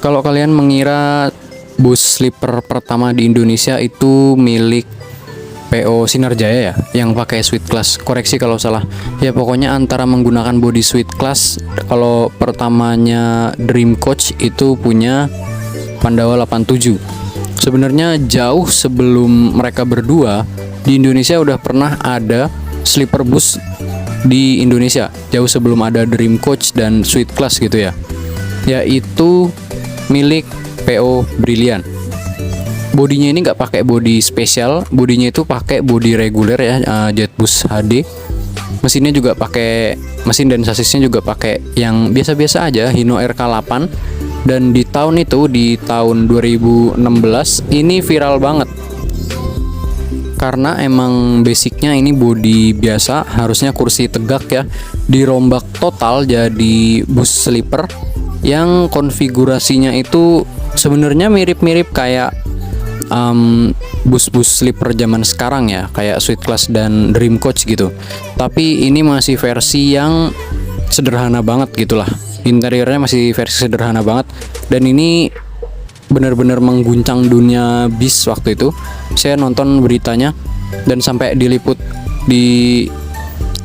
Kalau kalian mengira bus sleeper pertama di Indonesia itu milik PO Sinarjaya ya, yang pakai Suite Class. Koreksi kalau salah. Ya pokoknya antara menggunakan body Suite Class, kalau pertamanya Dream Coach itu punya Pandawa 87. Sebenarnya jauh sebelum mereka berdua di Indonesia udah pernah ada sleeper bus di Indonesia, jauh sebelum ada Dream Coach dan Suite Class gitu ya. Yaitu milik PO Brilliant. Bodinya ini nggak pakai body spesial, bodinya itu pakai body reguler ya, Jetbus HD. Mesinnya juga pakai, mesin dan sasisnya juga pakai yang biasa-biasa aja, Hino RK8. Dan di tahun itu, di tahun 2016 ini viral banget karena emang basicnya ini body biasa, harusnya kursi tegak ya, dirombak total jadi bus sleeper yang konfigurasinya itu sebenarnya mirip-mirip kayak bus-bus sleeper zaman sekarang ya, kayak Suite Class dan Dream Coach gitu. Tapi ini masih versi yang sederhana banget gitulah. Interiornya masih versi sederhana banget, dan ini benar-benar mengguncang dunia bis waktu itu. Saya nonton beritanya dan sampai diliput di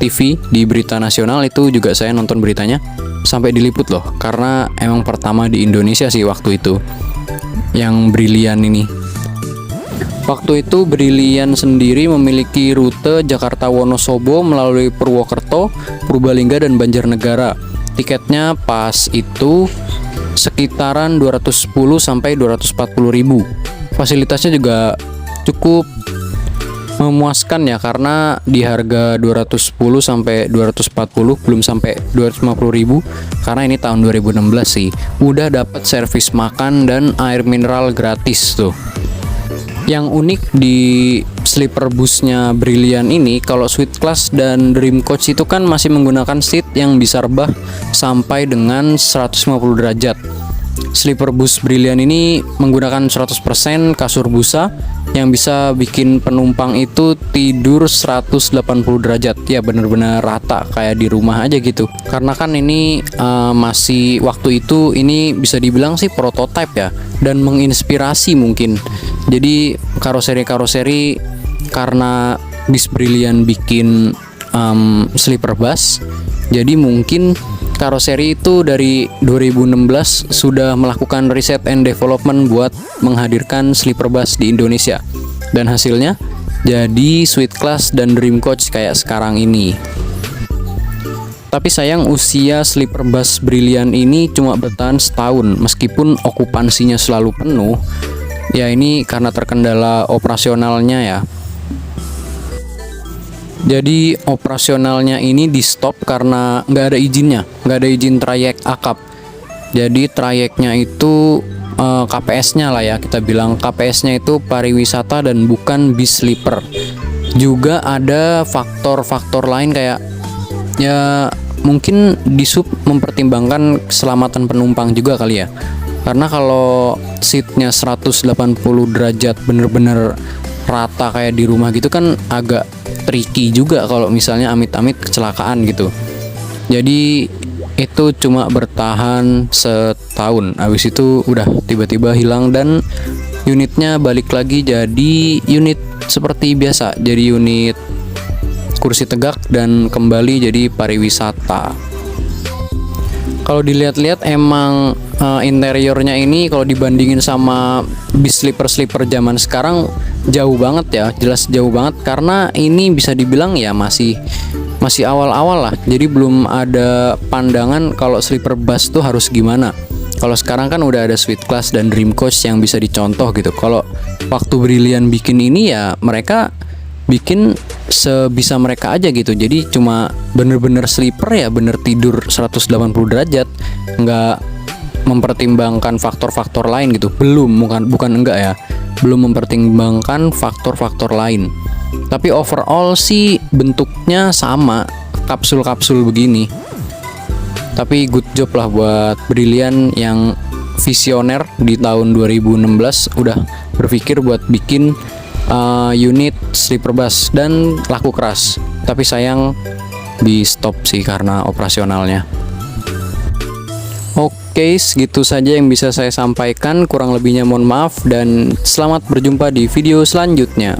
TV, di berita nasional itu juga saya nonton beritanya, sampai diliput loh, karena emang pertama di Indonesia sih waktu itu yang Brilliant ini. Waktu itu Brilliant sendiri memiliki rute Jakarta Wonosobo melalui Purwokerto, Purbalingga dan Banjarnegara. Tiketnya pas itu sekitaran 210 sampai 240 ribu. Fasilitasnya juga cukup memuaskan ya, karena di harga 210 sampai 240, belum sampai 250 ribu, karena ini tahun 2016 sih. Udah dapat servis makan dan air mineral gratis tuh. Yang unik di sleeper busnya Brilliant ini, kalau Suite Class dan Dream Coach itu kan masih menggunakan seat yang bisa rebah sampai dengan 150 derajat. Sleeper bus Brilliant ini menggunakan 100% kasur busa yang bisa bikin penumpang itu tidur 180 derajat. Ya bener-bener rata kayak di rumah aja gitu. Karena kan ini masih waktu itu ini bisa dibilang sih prototype ya, dan menginspirasi mungkin. Jadi karoseri-karoseri, karena bis Brilliant bikin sleeper bus, jadi mungkin karoseri itu dari 2016 sudah melakukan riset and development buat menghadirkan sleeper bus di Indonesia, dan hasilnya jadi Suite Class dan Dream Coach kayak sekarang ini. Tapi sayang usia sleeper bus Brilliant ini cuma bertahan setahun, meskipun okupansinya selalu penuh. Ya ini karena terkendala operasionalnya ya. Jadi operasionalnya ini di stop karena nggak ada izinnya, nggak ada izin trayek akap. Jadi trayeknya itu KPS-nya lah ya, kita bilang KPS-nya itu pariwisata dan bukan bis sleeper. Juga ada faktor-faktor lain kayak ya mungkin di sub mempertimbangkan keselamatan penumpang juga kali ya. Karena kalau seatnya 180 derajat bener-bener rata kayak di rumah gitu kan agak tricky juga kalau misalnya amit-amit kecelakaan gitu. Jadi itu cuma bertahan setahun, habis itu udah tiba-tiba hilang dan unitnya balik lagi jadi unit seperti biasa, jadi unit kursi tegak dan kembali jadi pariwisata. Kalau dilihat-lihat emang interiornya ini kalau dibandingin sama bis sleeper zaman sekarang jauh banget ya, jelas jauh banget, karena ini bisa dibilang ya masih awal-awal lah. Jadi belum ada pandangan kalau sleeper bus tuh harus gimana. Kalau sekarang kan udah ada Suite Class dan Dream Coach yang bisa dicontoh gitu. Kalau waktu Brilliant bikin ini ya mereka bikin sebisa mereka aja gitu. Jadi cuma bener-bener sleeper ya, bener tidur 180 derajat, nggak mempertimbangkan faktor-faktor lain gitu. Bukan enggak ya, belum mempertimbangkan faktor-faktor lain. Tapi overall sih bentuknya sama, kapsul-kapsul begini. Tapi good job lah buat Brilliant yang visioner di tahun 2016 udah berpikir buat bikin unit sleeper bus, dan laku keras. Tapi sayang di stop sih karena operasionalnya. Oke, segitu saja yang bisa saya sampaikan. Kurang lebihnya mohon maaf dan selamat berjumpa di video selanjutnya.